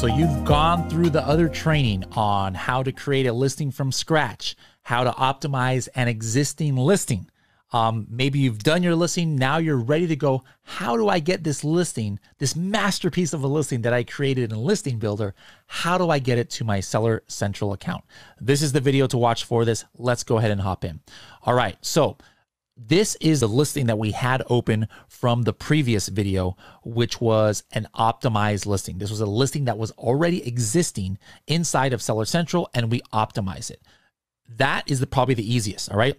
So you've gone through the other training on how to create a listing from scratch, how to optimize an existing listing. Maybe you've done your listing. Now you're ready to go. How do I get this listing, this masterpiece of a listing that I created in Listing Builder? How do I get it to my Seller Central account? This is the video to watch for this. Let's go ahead and hop in. All right. So this is the listing that we had open from the previous video, which was an optimized listing. This was a listing that was already existing inside of Seller Central, and we optimize it. That is probably the easiest. All right.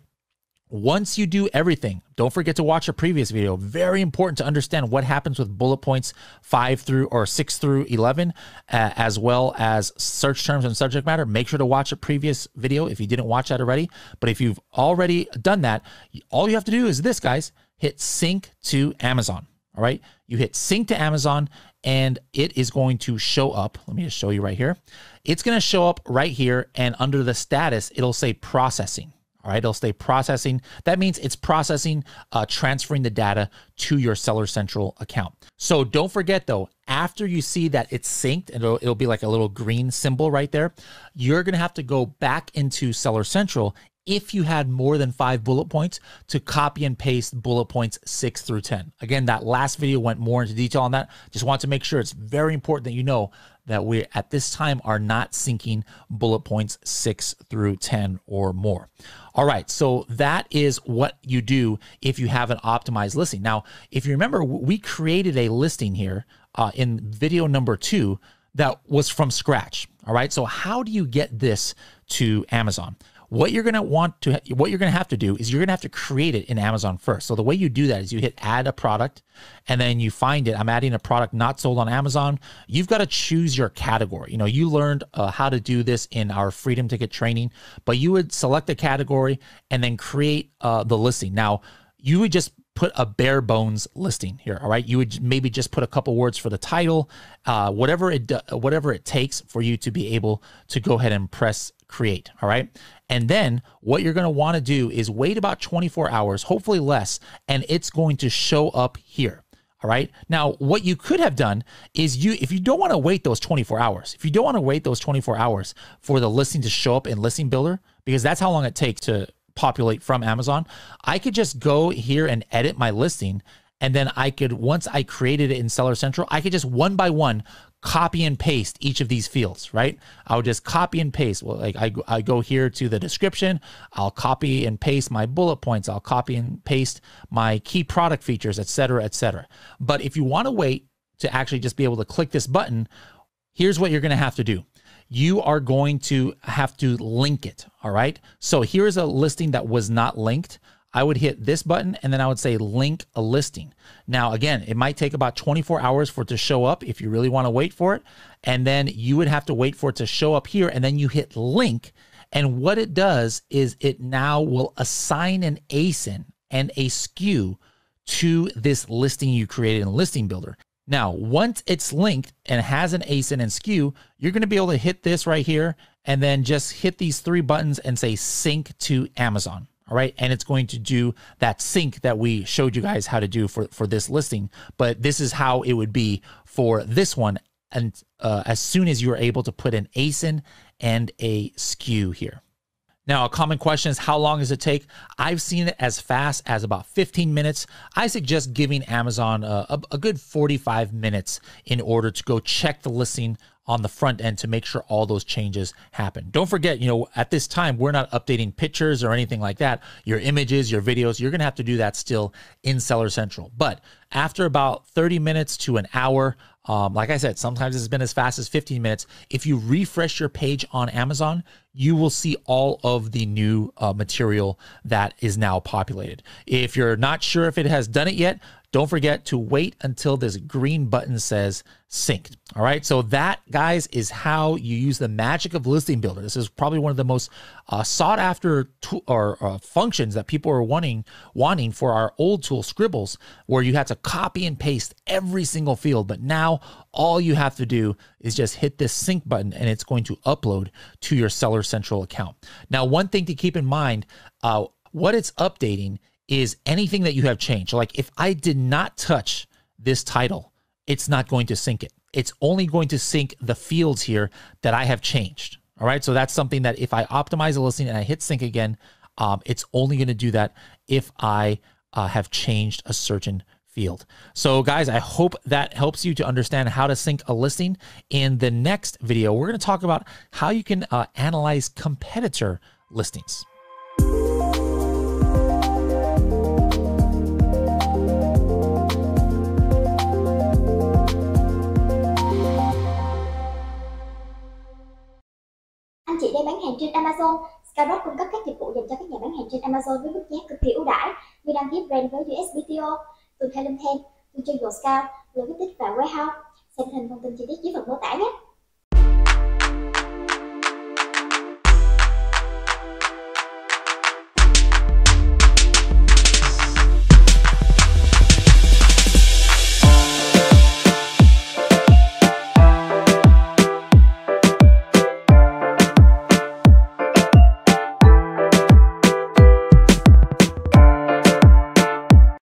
Once you do everything, don't forget to watch a previous video. Very important to understand what happens with bullet points 6 through 11, as well as search terms and subject matter. Make sure to watch a previous video if you didn't watch that already. But if you've already done that, all you have to do is this, guys, hit sync to Amazon. All right. You hit sync to Amazon and it is going to show up. Let me just show you right here. It's going to show up right here, and under the status, it'll say processing. All right, it'll stay processing. That means it's processing, transferring the data to your Seller Central account. So don't forget though, after you see that it's synced, and it'll be like a little green symbol right there, you're gonna have to go back into Seller Central if you had more than 5 bullet points to copy and paste bullet points 6 through 10. Again, that last video went more into detail on that. Just want to make sure it's very important that you know that we at this time are not syncing bullet points 6 through 10 or more. All right, so that is what you do if you have an optimized listing. Now, if you remember, we created a listing here in video number 2 that was from scratch. All right, so how do you get this to Amazon? What you're going to have to do is you're going to have to create it in Amazon first. So the way you do that is you hit add a product, and then you find it. I'm adding a product not sold on Amazon. You've got to choose your category. You know, you learned how to do this in our Freedom Ticket training, but you would select a category and then create the listing. Now, you would just put a bare bones listing here. All right. You would maybe just put a couple words for the title, whatever it takes for you to be able to go ahead and press create. All right. And then what you're going to want to do is wait about 24 hours, hopefully less, and it's going to show up here. All right. Now, what you could have done is if you don't want to wait those 24 hours, if you don't want to wait those 24 hours for the listing to show up in Listing Builder, because that's how long it takes to populate from Amazon, I could just go here and edit my listing. And then I could, once I created it in Seller Central, I could just one by one copy and paste each of these fields, right? I would just copy and paste. Well, like I go here to the description, I'll copy and paste my bullet points, I'll copy and paste my key product features, et cetera, et cetera. But if you want to wait to actually just be able to click this button, here's what you're going to have to do. You are going to have to link it, all right? So here's a listing that was not linked. I would hit this button and then I would say link a listing. Now, again, it might take about 24 hours for it to show up if you really want to wait for it. And then you would have to wait for it to show up here, and then you hit link. And what it does is it now will assign an ASIN and a SKU to this listing you created in Listing Builder. Now, once it's linked and has an ASIN and SKU, you're going to be able to hit this right here and then just hit these 3 buttons and say sync to Amazon. All right. And it's going to do that sync that we showed you guys how to do for this listing. But this is how it would be for this one. And as soon as you are able to put an ASIN and a SKU here. Now, a common question is, how long does it take? I've seen it as fast as about 15 minutes. I suggest giving Amazon a good 45 minutes in order to go check the listing on the front end to make sure all those changes happen. Don't forget, you know, at this time, we're not updating pictures or anything like that. Your images, your videos, you're going to have to do that still in Seller Central. But after about 30 minutes to an hour, like I said, sometimes it's been as fast as 15 minutes. If you refresh your page on Amazon, you will see all of the new material that is now populated. If you're not sure if it has done it yet, don't forget to wait until this green button says synced. All right. So that, guys, is how you use the magic of Listing Builder. This is probably one of the most sought after functions that people are wanting for our old tool Scribbles, where you had to copy and paste every single field. But now all you have to do is just hit this sync button and it's going to upload to your Seller Central account. Now, one thing to keep in mind, what it's updating is anything that you have changed. Like if I did not touch this title, it's not going to sync it. it's only going to sync the fields here that I have changed. All right, so that's something that if I optimize a listing and I hit sync again, it's only going to do that if I have changed a certain field. So guys, I hope that helps you to understand how to sync a listing. In the next video, we're going to talk about how you can analyze competitor listings. Anh chị đang bán hàng trên Amazon, Skyrock cung cấp các dịch vụ dành cho các nhà bán hàng trên Amazon với mức giá cực kỳ ưu đãi như đăng ký brand với USPTO, từ HELIUM10, từ trường Scout, logistics và warehouse. Xem thêm thông tin chi tiết dưới phần mô tả nhé.